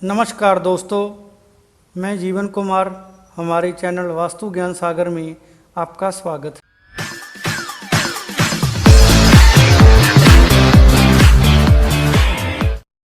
नमस्कार दोस्तों, मैं जीवन कुमार। हमारे चैनल वास्तु ज्ञान सागर में आपका स्वागत है।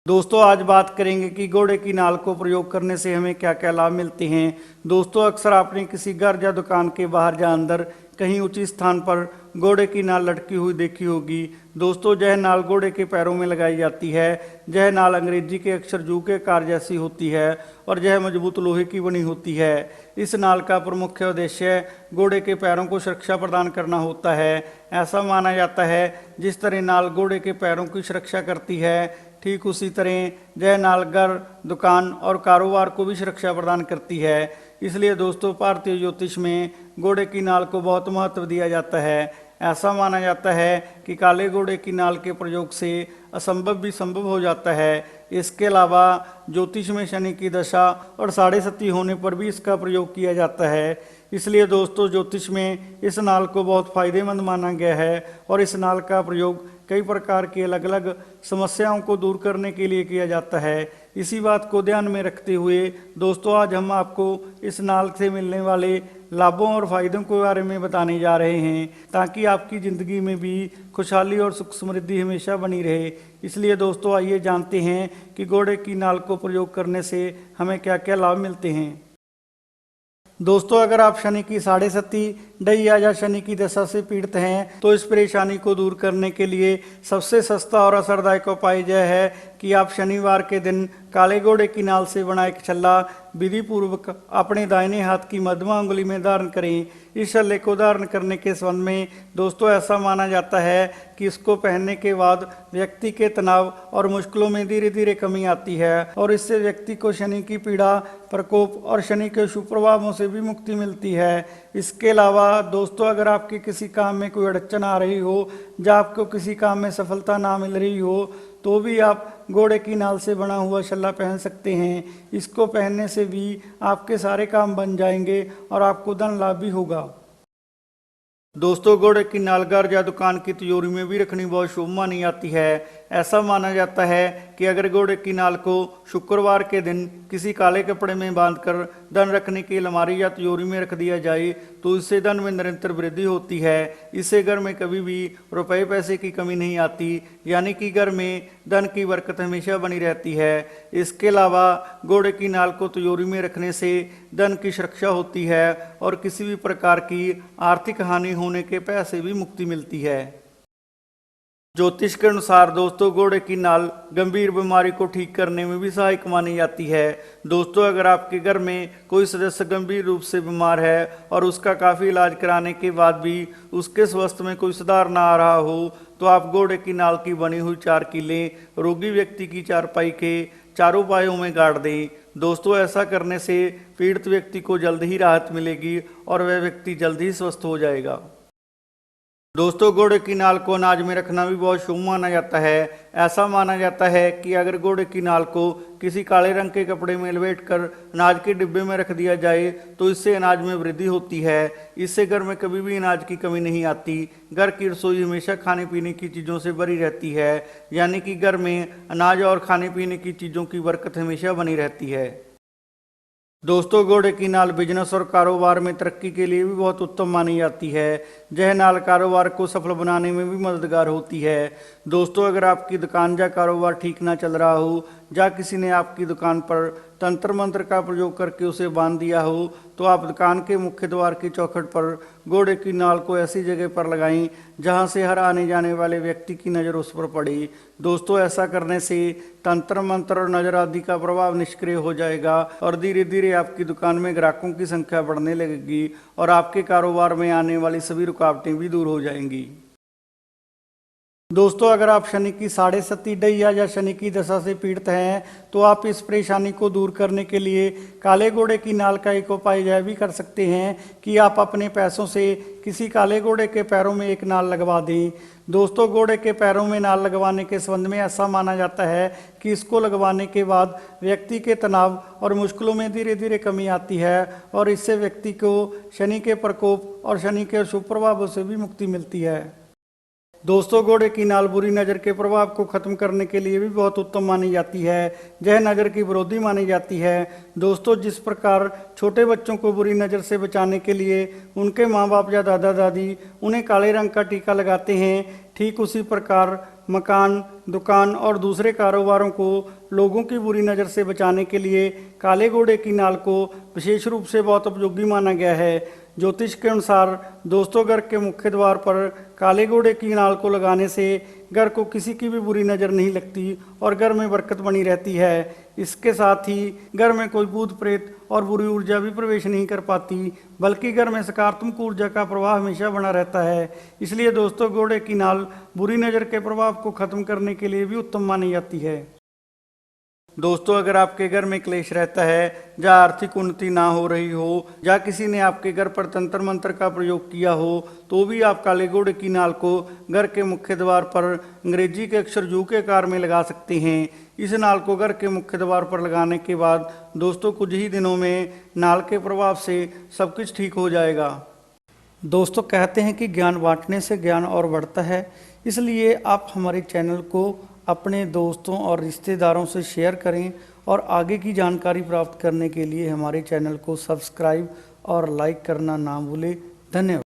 दोस्तों, आज बात करेंगे कि घोड़े की नाल को प्रयोग करने से हमें क्या क्या लाभ मिलते हैं। दोस्तों, अक्सर आपने किसी घर या दुकान के बाहर या अंदर कहीं उचित स्थान पर घोड़े की नाल लटकी हुई देखी होगी। दोस्तों, यह नाल घोड़े के पैरों में लगाई जाती है। यह नाल अंग्रेजी के अक्षर जू के आकार जैसी होती है और यह मजबूत लोहे की बनी होती है। इस नाल का प्रमुख उद्देश्य घोड़े के पैरों को सुरक्षा प्रदान करना होता है। ऐसा माना जाता है जिस तरह नाल घोड़े के पैरों की सुरक्षा करती है, ठीक उसी तरह यह नाल घर, दुकान और कारोबार को भी सुरक्षा प्रदान करती है। इसलिए दोस्तों, भारतीय ज्योतिष में घोड़े की नाल को बहुत महत्व दिया जाता है। ऐसा माना जाता है कि काले घोड़े की नाल के प्रयोग से असंभव भी संभव हो जाता है। इसके अलावा ज्योतिष में शनि की दशा और साढ़े सती होने पर भी इसका प्रयोग किया जाता है। इसलिए दोस्तों, ज्योतिष में इस नाल को बहुत फायदेमंद माना गया है और इस नाल का प्रयोग कई प्रकार की अलग अलग समस्याओं को दूर करने के लिए किया जाता है। इसी बात को ध्यान में रखते हुए दोस्तों, आज हम आपको इस नाल से मिलने वाले लाभों और फायदों के बारे में बताने जा रहे हैं, ताकि आपकी ज़िंदगी में भी खुशहाली और सुख समृद्धि हमेशा बनी रहे। इसलिए दोस्तों, आइए जानते हैं कि घोड़े की नाल को प्रयोग करने से हमें क्या क्या लाभ मिलते हैं। दोस्तों, अगर आप शनि की साढ़े सती, डैया या शनि की दशा से पीड़ित हैं तो इस परेशानी को दूर करने के लिए सबसे सस्ता और असरदायक उपाय यह है कि आप शनिवार के दिन काले घोड़े की नाल से बना एक छल्ला विधि पूर्वक अपने दाहिने हाथ की मध्यमा उंगली में धारण करें। इस छल्ले को धारण करने के संबंध में दोस्तों, ऐसा माना जाता है कि इसको पहनने के बाद व्यक्ति के तनाव और मुश्किलों में धीरे धीरे कमी आती है और इससे व्यक्ति को शनि की पीड़ा, प्रकोप और शनि के सुप्रभावों से भी मुक्ति मिलती है। इसके अलावा दोस्तों, अगर आपके किसी काम में कोई अड़चन आ रही हो या आपको किसी काम में सफलता ना मिल रही हो तो भी आप घोड़े की नाल से बना हुआ छल्ला पहन सकते हैं। इसको पहनने से भी आपके सारे काम बन जाएंगे और आपको धन लाभ भी होगा। दोस्तों, घोड़े की नाल घर या दुकान की तिजोरी में भी रखनी बहुत शुभ मानी जाती है। ऐसा माना जाता है कि अगर घोड़े की नाल को शुक्रवार के दिन किसी काले कपड़े में बांधकर धन रखने की अलमारी या तिजोरी में रख दिया जाए तो इससे धन में निरंतर वृद्धि होती है। इससे घर में कभी भी रुपए पैसे की कमी नहीं आती, यानी कि घर में धन की बरकत हमेशा बनी रहती है। इसके अलावा घोड़े की नाल को तिजोरी में रखने से धन की सुरक्षा होती है और किसी भी प्रकार की आर्थिक हानि होने के भय से भी मुक्ति मिलती है। ज्योतिष के अनुसार दोस्तों, घोड़े की नाल गंभीर बीमारी को ठीक करने में भी सहायक मानी जाती है। दोस्तों, अगर आपके घर में कोई सदस्य गंभीर रूप से बीमार है और उसका काफ़ी इलाज कराने के बाद भी उसके स्वास्थ्य में कोई सुधार ना आ रहा हो तो आप घोड़े की नाल की बनी हुई 4 कीलें रोगी व्यक्ति की चारपाई के चारों पायों में गाड़ दें। दोस्तों, ऐसा करने से पीड़ित व्यक्ति को जल्द ही राहत मिलेगी और वह व्यक्ति जल्द ही स्वस्थ हो जाएगा। दोस्तों, घोड़े की नाल को अनाज में रखना भी बहुत शुभ माना जाता है। ऐसा माना जाता है कि अगर घोड़े की नाल को किसी काले रंग के कपड़े में लपेटकर अनाज के डिब्बे में रख दिया जाए तो इससे अनाज में वृद्धि होती है। इससे घर में कभी भी अनाज की कमी नहीं आती। घर की रसोई हमेशा खाने पीने की चीज़ों से भरी रहती है, यानी कि घर में अनाज और खाने पीने की चीज़ों की बरकत हमेशा बनी रहती है। दोस्तों, घोड़े की नाल बिजनेस और कारोबार में तरक्की के लिए भी बहुत उत्तम मानी जाती है। यह नाल कारोबार को सफल बनाने में भी मददगार होती है। दोस्तों, अगर आपकी दुकान या कारोबार ठीक ना चल रहा हो या किसी ने आपकी दुकान पर तंत्र मंत्र का प्रयोग करके उसे बांध दिया हो तो आप दुकान के मुख्य द्वार की चौखट पर घोड़े की नाल को ऐसी जगह पर लगाएं जहां से हर आने जाने वाले व्यक्ति की नज़र उस पर पड़े। दोस्तों, ऐसा करने से तंत्र मंत्र और नज़र आदि का प्रभाव निष्क्रिय हो जाएगा और धीरे धीरे आपकी दुकान में ग्राहकों की संख्या बढ़ने लगेगी और आपके कारोबार में आने वाली सभी रुकावटें भी दूर हो जाएंगी। दोस्तों, अगर आप शनि की साढ़े सती, डैया या शनि की दशा से पीड़ित हैं तो आप इस परेशानी को दूर करने के लिए काले घोड़े की नाल का एक उपाय यह भी कर सकते हैं कि आप अपने पैसों से किसी काले घोड़े के पैरों में एक नाल लगवा दें। दोस्तों, घोड़े के पैरों में नाल लगवाने के संबंध में ऐसा माना जाता है कि इसको लगवाने के बाद व्यक्ति के तनाव और मुश्किलों में धीरे धीरे कमी आती है और इससे व्यक्ति को शनि के प्रकोप और शनि के सुप्रभावों से भी मुक्ति मिलती है। दोस्तों, घोड़े की नाल बुरी नज़र के प्रभाव को खत्म करने के लिए भी बहुत उत्तम मानी जाती है। यह नज़र की विरोधी मानी जाती है। दोस्तों, जिस प्रकार छोटे बच्चों को बुरी नज़र से बचाने के लिए उनके माँ बाप या दादा दादी उन्हें काले रंग का टीका लगाते हैं, ठीक उसी प्रकार मकान, दुकान और दूसरे कारोबारों को लोगों की बुरी नज़र से बचाने के लिए काले घोड़े की नाल को विशेष रूप से बहुत उपयोगी माना गया है। ज्योतिष के अनुसार दोस्तों, घर के मुख्य द्वार पर काले घोड़े की नाल को लगाने से घर को किसी की भी बुरी नज़र नहीं लगती और घर में बरकत बनी रहती है। इसके साथ ही घर में कोई भूत प्रेत और बुरी ऊर्जा भी प्रवेश नहीं कर पाती, बल्कि घर में सकारात्मक ऊर्जा का प्रवाह हमेशा बना रहता है। इसलिए दोस्तों, घोड़े की नाल बुरी नज़र के प्रभाव को खत्म करने के लिए भी उत्तम मानी जाती है। दोस्तों, अगर आपके घर में क्लेश रहता है, या आर्थिक उन्नति ना हो रही हो, या किसी ने आपके घर पर तंत्र मंत्र का प्रयोग किया हो, तो भी आप काले घोड़े की नाल को घर के मुख्य द्वार पर अंग्रेजी के अक्षर यू के आकार में लगा सकते हैं। इस नाल को घर के मुख्य द्वार पर लगाने के बाद दोस्तों, कुछ ही दिनों में नाल के प्रभाव से सब कुछ ठीक हो जाएगा। दोस्तों, कहते हैं कि ज्ञान बांटने से ज्ञान और बढ़ता है, इसलिए आप हमारे चैनल को अपने दोस्तों और रिश्तेदारों से शेयर करें और आगे की जानकारी प्राप्त करने के लिए हमारे चैनल को सब्सक्राइब और लाइक करना ना भूलें। धन्यवाद।